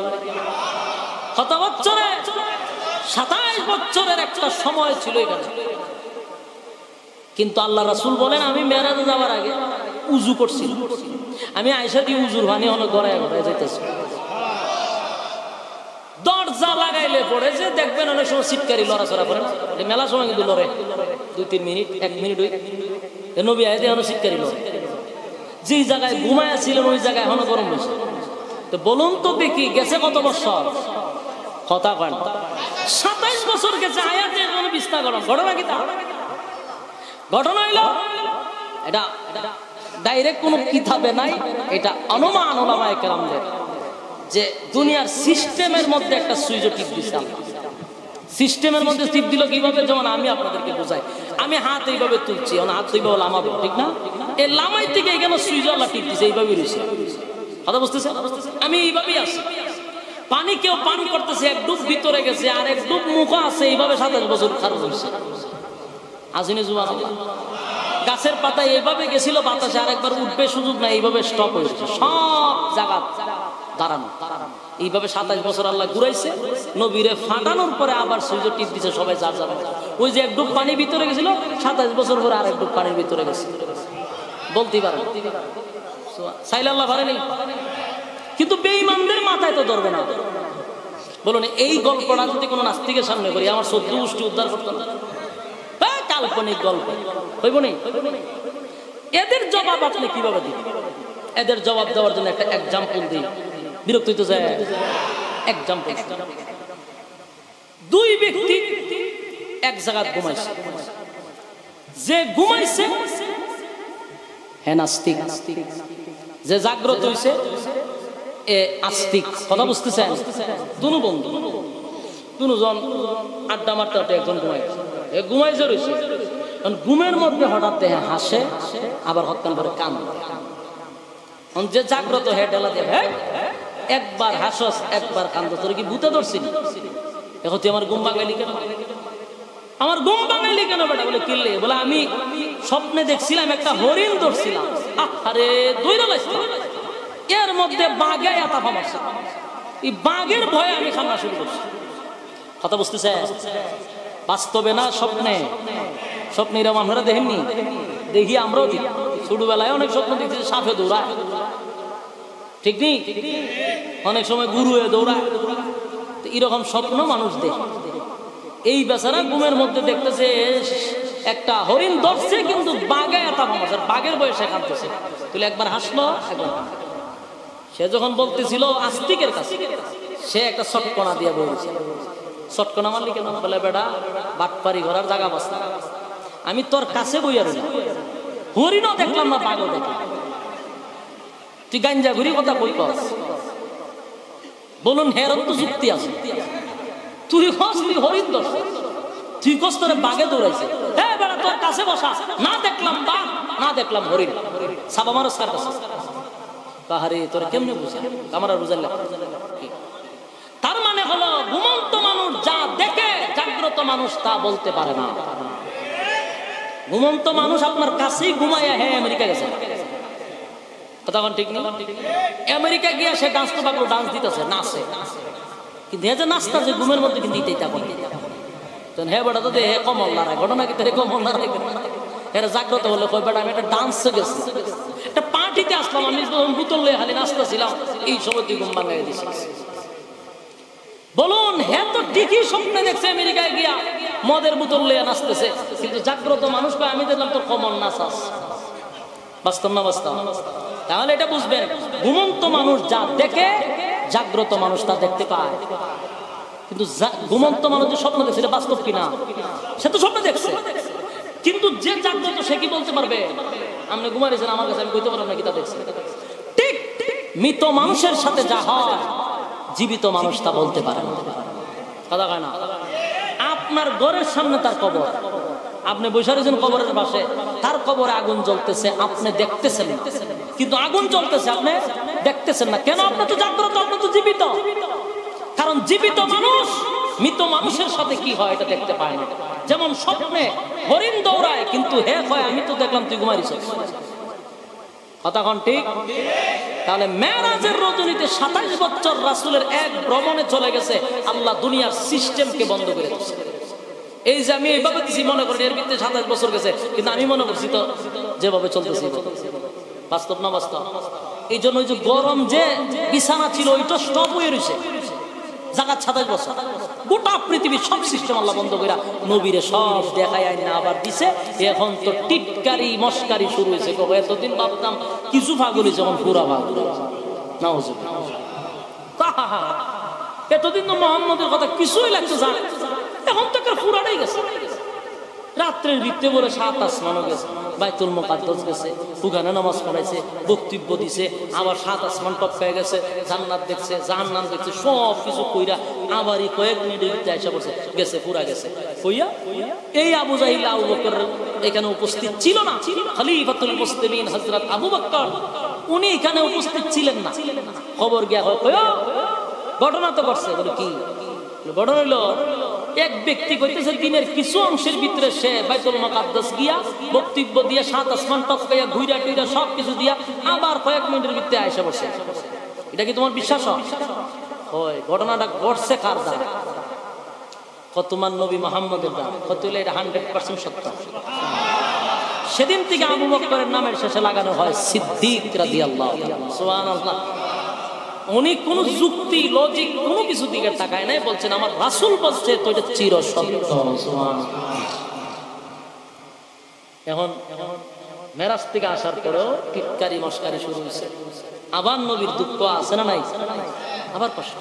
কত বছরে? 27 বছরের একটা সময় ছিল এখানে। কিন্তু আল্লাহ রাসূল বলেন আমি মেরাজে যাওয়ার আগে উযু করছি, আমি আয়েশা দিয়ে উযুর পানি হলো গড়ায় গড়ায় যাইতেছি। দরজা লাগাইলে পড়ে যে দেখবেন অনেক সময় সিটকারি লড়াচড়া করে, মেলা সময় কিন্তু লড়ে 2-3 মিনিট, 1 মিনিট নবী আয়াতে এখনো সিটকারি লড়ে। যে জায়গায় ঘুমায় ছিলেন ওই জায়গায় এখনো গরম হয়েছে। তো বলুন তো দেখি গেছে কত বছর? কথা কয় না, 27 বছর গেছে। আয়াতে কোনো বিস্তার ঘটনা কি? তা ঘটনা হইল এটা ডাইরেক্ট কোনো কিতাবে নাই, এটা অনুমান ওলামায়ে কেরামদের, যে দুনিয়ার সিস্টেমের মধ্যে একটা সুইচ টিপ দিছে আল্লাহ। সিস্টেমের মধ্যে টিপ দিল কিভাবে? যেমন আমি আপনাদেরকে বোঝাই, আমি হাত এইভাবে তুলছি, হাত এইভাবে লামাবো, ঠিক না? এই লামাই থেকে এখানে সুইচ আল্লাহ টিপ দিছে, এইভাবে রয়েছে। কথা বুঝতেছে? আমি এইভাবেই আছি। পানি কেউ পান করতেছে, এক ডুব ভিতরে গেছে আর এক ডুব মুখে আছে, এইভাবে 27 বছর খারাপ হয়েছে। আজিনে সুবহানাল্লাহ। গাছের পাতায় এইভাবে গেছিল বাতাসে, আরেকবার উঠবে সুযোগ নাই, এইভাবে স্টপ হয়েছে, সব জায়গা দাঁড়ানো। এইভাবে 27 বছর আল্লাহ ঘুরাইছে। নবীরে ফাটানোর পরে আবার সূর্য টিপ দিছে, সবাই যার যার। ওই যে এক ডুব পানি ভিতরে গেছিল, 27 বছর পরে আরেক ডুব পানির ভিতরে গেছে। বলতেই পারে চাইলে আল্লাহ পারেনি, কিন্তু বেঈমানদের মাথায় তো ধরবে না। বলুন এই গল্পটা যদি কোনো নাস্তিকের সামনে করি, আমার 14 গোষ্ঠী উদ্ধার করতে না, কাল্পনিক গল্প হইব না। এদের জবাব আপনি কিভাবে দিবেন? এদের জবাব দেওয়ার জন্য একটা এক্সাম্পল দিই, বিরক্ত হইতে যায়। এক্সাম্পল, 2 ব্যক্তি এক জায়গায় ঘুমাইছে। যে ঘুমাইছে হ্যাঁ নাস্তিক, যে জাগ্রত হইছে এ আস্তিক। কথা বুঝতেছেন? দুনো বন্ধু, দুজন আড্ডা মারতে মারতে একজন ঘুমাইছে, এ ঘুমাইছে রয়েছে। ঘুমের মধ্যে হঠাৎ দেহে হাসে, আবার হঠাৎ করে কান। যে জাগ্রত হে ঢেলা দিয়ে, হ্যাঁ একবার হাসস একবার কান্দ, তোর কি ভূতে ধরছিলি? এখন তুই আমার ঘুম ভাঙাইলি কেন? আমার ঘুম ভাঙাইলি কেন বেটা? বলে কিনলে, বলে আমি স্বপ্নে দেখছিলাম একটা হরিণ ধরছিলাম, আরে দৌড়া লাগছিল, এর মধ্যে বাঘে এত ফামাচ্ছে, এই বাঘের ভয়ে আমি খান্না শুরু করছি। কথা বুঝতেছে? বাস্তবে না স্বপ্নে? স্বপ্নে এরকম আপনারা দেখেননি? দেখি আমরাও দেখি, ছোটবেলায় অনেক স্বপ্ন দেখছি সাপে দৌড়ায়, ঠিক নেই? অনেক সময় গুরু হয়ে দৌড়ায়, এরকম স্বপ্ন মানুষ দেখে। এই বেচারা ঘুমের মধ্যে দেখতেছে একটা হরিণ ধরছে, কিন্তু বাঘে এত ফামাচ্ছে, বাঘের বয়সে কাঁদতেছে। তুলে একবার হাসলো, একবার। সে যখন বলতেছিল আস্তিকের কাছে, সে একটা চটকনা দিয়ে বলছে। চটকনা মারলি কেন? বলে বেটা বাটপারি ঘোরার জায়গা বসা, আমি তোর কাছে বইয়া রইলাম, হরিণও দেখলাম না বাঘও দেখলাম, তুই গাঞ্জা ঘুরি কথা বই কস। বলুন হেরত তো যুক্তি আছে, তুই কস তুই হরিণ দোষ, তুই কস তোরে বাঘে দৌড়াইছে। হ্যাঁ বেটা তোর কাছে বসা, না দেখলাম বাঘ না দেখলাম হরিণ, সাবা মানুষ কার কাছে? কাহারে তোরা কেমনে বুঝা? আমার বুঝাইলে তার মানে হলো ঘুমন্ত মানুষ যা দেখে জাগ্রত মানুষ তা বলতে পারে না। ঘুমন্ত মানুষ আপনার কাছেই ঘুমাইয়া হ্যাঁ আমেরিকা গেছে, কথা ঠিক নেই? আমেরিকা গিয়ে সে ডান্স তো পাগল, ডান্স দিতেছে, নাচে, কিন্তু হ্যাঁ যে নাচটা যে ঘুমের মধ্যে কিন্তু দিতেই তা করে। হ্যাঁ বেটা তো হে কমল নাড়ায়, ঘটনা কি তোর কমল নাড়ায়? এরা জাগ্রত হলে কই বেটা আমি একটা ডান্সে গেছি, একটা পার্টিতে আসলাম, আমি বোতল লয়ে খালি নাচতেছিলাম, এই সময় তুই ঘুম ভাঙাই দিছিস। বলুন হ্যাঁ তো ঠিকই স্বপ্নে দেখছে আমেরিকায় গিয়া মদের বোতল লয়ে নাচতেছে, কিন্তু জাগ্রত মানুষ কয় আমি দেখলাম তোর কমল নাচাস। বাস্তব না বাস্তব? তাহলে এটা বুঝবেন, ঘুমন্ত মানুষ যা দেখে জাগ্রত মানুষ তা দেখতে পায়। কিন্তু ঘুমন্ত মানুষ যে স্বপ্ন দেখছে বাস্তব কিনা? সে তো স্বপ্ন দেখছে, কিন্তু যে জাগ্রত সে কি বলতে পারবে? আপনি ঘুমাইছেন আমার কাছে, আমি কইতে পারলাম না কি তা দেখছে। ঠিক মৃত মানুষের সাথে যা হয় জীবিত মানুষ তা বলতে পারে না, কথা কয় না? আপনার ঘরের সামনে তার কবর, আপনি বসে রয়েছেন কবরের পাশে, তার কবরে আগুন জ্বলতেছে, আপনি দেখতেছেন না, কিন্তু আগুন জ্বলতেছে আপনি দেখতেছেন না কেন? আপনি তো জাগ্রত, আপনি তো জীবিত। কারণ জীবিত মানুষ মৃত মানুষের সাথে কি হয় এটা দেখতে পায় না। যেমন স্বপ্নে হরিণ দৌড়ায়, কিন্তু হে কয় আমি তো দেখলাম তুই ঘুমাইছিস, কথা কোন ঠিক? তাহলে মেরাজের রজনীতে 27 বছর রাসূলের এক ভ্রমণে চলে গেছে, আল্লাহ দুনিয়ার সিস্টেমকে বন্ধ করে দিয়েছে। এই যে আমি এইভাবে দিছি মনে করেন এর ভিতরে 27 বছর গেছে, কিন্তু আমি মনে করছি তো যেভাবে চলতেছি। বাস্তব না বাস্তব? এই জন্য ওই যে গরম যে বিছানা ছিল ওইটা স্টপ হয়ে রয়েছে, জায়গা 27 বছর। গোটা পৃথিবীর সব সিস্টেম আল্লাহ বন্ধ করে নবীরে সব দেখায় আইনা আবার দিছে। এখন তো টিটকারি মস্কারি শুরু হয়েছে। এতদিন ভাবতাম কিছু পাগল হয়েছে, এখন পুরা পাগল। এতদিন তো মোহাম্মদের কথা কিছুই লাগছে জানে, এখন তো পুরাটাই গেছে। রাত্রের ভিত্তে বলে 7 আসমানও গেছে, বাইতুল মুকাদ্দাস গেছে, ওখানে নামাজ পড়াইছে, বক্তব্য দিছে, আবার 7 আসমান টপকায় গেছে, জান্নাত দেখছে, জাহান্নাম দেখছে, সব কিছু কইরা আবারই কয়েক মিনিটের ভিতরে আইসা পড়ছে, গেছে পুরা গেছে। কইয়া এই আবু জাহিল আবু বকর এখানে উপস্থিত ছিল না, খলিফাতুল মুসলিমিন হযরত আবু বকর উনি এখানে উপস্থিত ছিলেন না। খবর গিয়া হয় কইও ঘটনা তো ঘটছে। বলে কি ঘটনা হইলো, এক ব্যক্তি কইতেছে দিনের কিছু অংশের ভিতরে সে বাইতুল মুকাদ্দাস গিয়া বক্তব্য দিয়া 7 আসমান টপকাইয়া ঘুইরা টুইরা সবকিছু দিয়া আবার কয়েক মিনিটের ভিতরে আয়েশা বসে। এটা কি তোমার বিশ্বাস হয়? ঘটনাটা ঘটছে কার দ্বারা? তোমার নবী মুহাম্মদের দ্বারা। কত হইলে এটা 100% সত্য। সেদিন থেকে আবু বকরের নামের শেষে লাগানো হয় সিদ্দিক রাদিয়াল্লাহু তাআলা। সুবহানাল্লাহ। উনি কোন যুক্তি লজিক কোনো কিছু দিকে তাকায় নাই, বলছেন আমার রাসূল বলছে তো এটা চির সত্য। সুবহানাল্লাহ। এখন মেরাজ থেকে আসার পরেও টিটকারি মস্কারি শুরু হয়েছে। আবার নবীর দুঃখ আছে না নাই? আবার কষ্ট।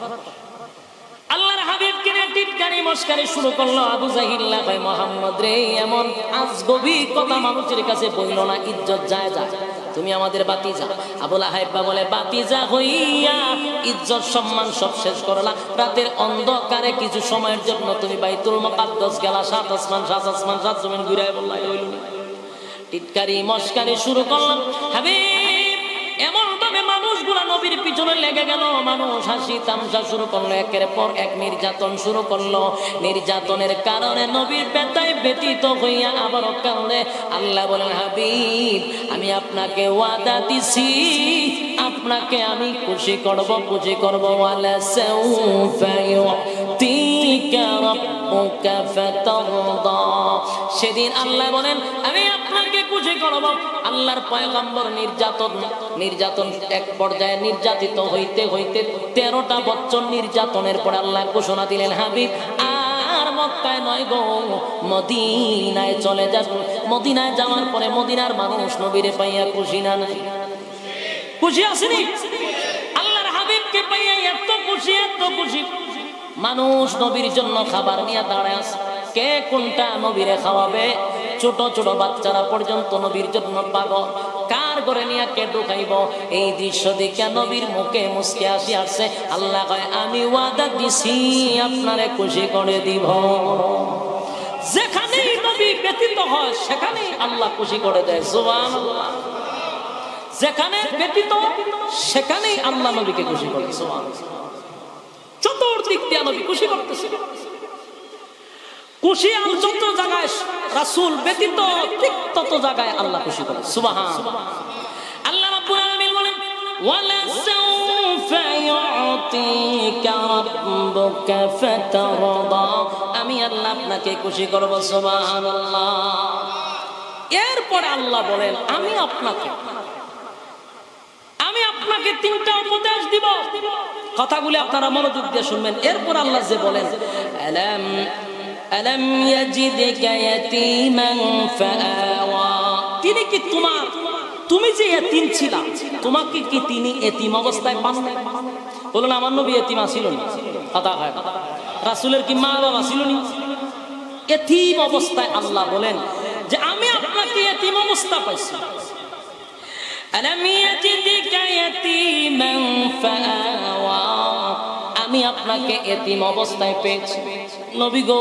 আল্লাহর হাবিবকে নিয়ে টিটকারি মস্কারি শুরু করলো। আবু জাহিল কয় মুহাম্মদ রে, এমন আজগবি কথা মানুষের কাছে বইল না, ইজ্জত যায় যায়। তুমি আমাদের বাতিজা। আবু লাহাব বলে বাতিজা হইয়া ইজ্জত সম্মান সব শেষ করলা। রাতের অন্ধকারে কিছু সময়ের জন্য তুমি বাইতুল মুকাদ্দাস গেলা, 7 আসমান 7 জমিন ঘুরে বললা, হইল না। টিটকারি মস্কারি শুরু করলাম। হাবিব এমন ভাবে মানুষগুলা নবীর পিছনে লেগে গেল। মানুষ হাসি তামসা শুরু করলো, একের পর এক নির্যাতন শুরু করলো। নির্যাতনের কারণে নবীর ব্যথায় ব্যতীত হইয়া আবারও কাঁদে। আল্লাহ বলেন হাবিব আমি আপনাকে ওয়াদা দিছি, আপনাকে আমি খুশি করব, খুশি করব। ওয়ালা সাউফা ইউতিকা রাব্বুকা ফাতারদা। সেদিন আল্লাহ বলেন আমি আপনাকে খুশি করব। আল্লাহর পয়গম্বর নির্যাতন এক পর্যায়ে নির্যাতিত হইতে হইতে 13টা বছর নির্যাতনের পর আল্লাহ ঘোষণা দিলেন হাবিব আর মক্কায় নয় গো, মদিনায় চলে যান। মদিনায় যাওয়ার পরে মদিনার মানুষ নবীরে পাইয়া খুশি না নাই? খুশি আসেনি? আল্লাহর হাবিবকে পাইয়া এত খুশি, এত খুশি। মানুষ নবীর জন্য খাবার নিয়ে দাঁড়ায় আছে। কে কোনটা নবীরে খাওয়াবে? ছোট ছোট বাচ্চারা পর্যন্ত নবীর জন্য পাগল। কার ঘরে নিয়ে কে ঢুকাইব? এই দৃশ্য দেখে নবীর মুখে মুস্কি হাসি আসছে। আল্লাহ কয় আমি ওয়াদা দিছি আপনারে খুশি করে দিব। যেখানেই নবী ব্যতীত হয় সেখানেই আল্লাহ খুশি করে দেয়। সুবহানাল্লাহ। যেখানে ব্যতীত সেখানেই আল্লাহ নবীকে খুশি করে। সুবহানাল্লাহ। চতুর্দিক দিয়ে নবী খুশি করতেছে। খুশি আর যত জায়গায় রাসূল ব্যতীত ঠিক তত জায়গায় আল্লাহ খুশি করে। সুবহানাল্লাহ। আল্লাহ রাব্বুল আলামিন বলেন ওয়ালা সাউফা ইউতিকা রাব্বুকা ফাতারদা। আমি আল্লাহ আপনাকে খুশি করব। সুবহানাল্লাহ। এরপর আল্লাহ বলেন আমি আপনাকে 3টা উপদেশ দিব। কথাগুলি আপনারা মনোযোগ দিয়ে শুনবেন। এরপর আল্লাহ যে বলেন আলাম ইয়াজিদকা ইয়াতীমান ফাআওয়া। তিনি কি তুমি যে এতিম ছিলা, তোমাকে কি তিনি এতিম অবস্থায় পান না? বলুন আমার নবী এতিম ছিল না? কথা হয়। রাসূলের কি মা বাবা ছিল না? এতিম অবস্থায় আল্লাহ বলেন যে আমি আপনাকে এতিম অবস্থা পাইছি। আলাম ইয়াজিদকা ইয়াতীমান ফাআওয়া। আমি আপনাকে এতিম অবস্থায় পেয়েছি। নবী গো,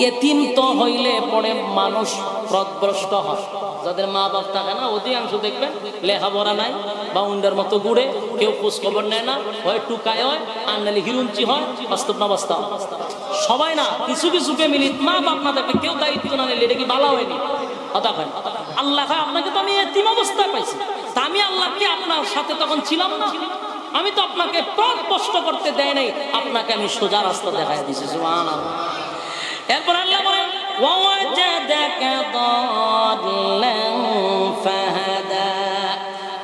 এতিম তো হইলে পরে মানুষ পথভ্রষ্ট হয়। যাদের মা বাপ থাকে না অধিকাংশ দেখবেন লেখাপড়া নাই, বাউন্ডার মতো ঘুরে, কেউ খোঁজ খবর নেয় না, হয় টুকায় হয় আর নাহলে হিরুঞ্চি হয়। বাস্তব না বাস্তব? সবাই না, কিছু কিছু ফ্যামিলি মা বাপ না থাকলে কেউ দায়িত্ব না নিলে এটা কি ভালো হয়নি? কথা হয়। আল্লাহ আপনাকে তো আমি এতিম অবস্থায় পাইছি, তা আমি আল্লাহ কি আপনার সাথে তখন ছিলাম না? আমি তো আপনাকে পথ কষ্ট করতে দেয় নাই, আপনাকে আমি সোজা রাস্তা দেখাই দিয়েছি। সুবহানাল্লাহ। এরপর আল্লাহ বলেন ওয়াজাদাকা দাল্লান ফাহাদা।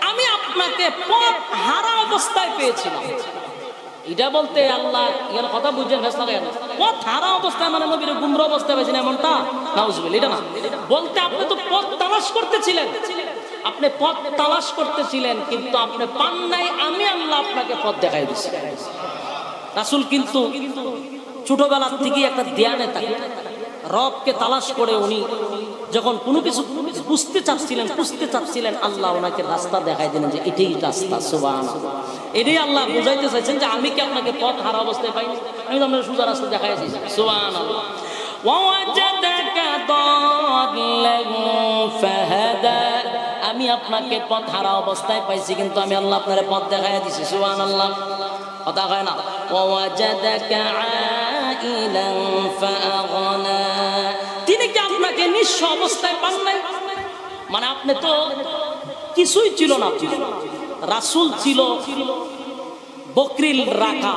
আমি আপনাকে পথ হারা অবস্থায় পেয়েছিলাম। এটা বলতে আল্লাহ এর কথা বুঝছেন? ফেসলা কেন? পথ হারা অবস্থায় মানে নবীর গুমরা অবস্থায় পেয়েছেন এমনটা নাউজুবিল্লাহ, এটা না। বলতে আপনি তো পথ তালাশ করতেছিলেন, আপনি পথ তালাশ করতেছিলেন কিন্তু আপনি পান নাই, আমি আল্লাহ আপনাকে পথ দেখাই দিয়েছি। রাসূল কিন্তু ছোটবেলা থেকে একটা ধ্যানে থাকে, রবকে তালাশ করে উনি যখন কোনো কিছু বুঝতে চাচ্ছিলেন আল্লাহ ওনাকে রাস্তা দেখাই দিলেন যে এটাই রাস্তা। সুবহানাল্লাহ। এটাই আল্লাহ বুঝাইতে চাইছেন যে আমি কি আপনাকে পথ হারা অবস্থায় পাইনি, আমি তো আপনার সোজা রাস্তা দেখাই দিয়েছি। সুবহানাল্লাহ। ওয়াজাদাকা দাল্লান ফাহাদা। আমি আপনাকে পথ হারা অবস্থায় পাইছি কিন্তু আমি আল্লাহ আপনার পথ দেখাই দিয়েছি। সুবহানাল্লাহ। কথা হয় না? ওয়াজাদাকা আইলান ফাআগনা, তিনি কি আপনাকে নিঃস্ব অবস্থায় পান নাই? মানে আপনি তো কিছুই ছিল না, রাসূল ছিল বকরিল রাখা,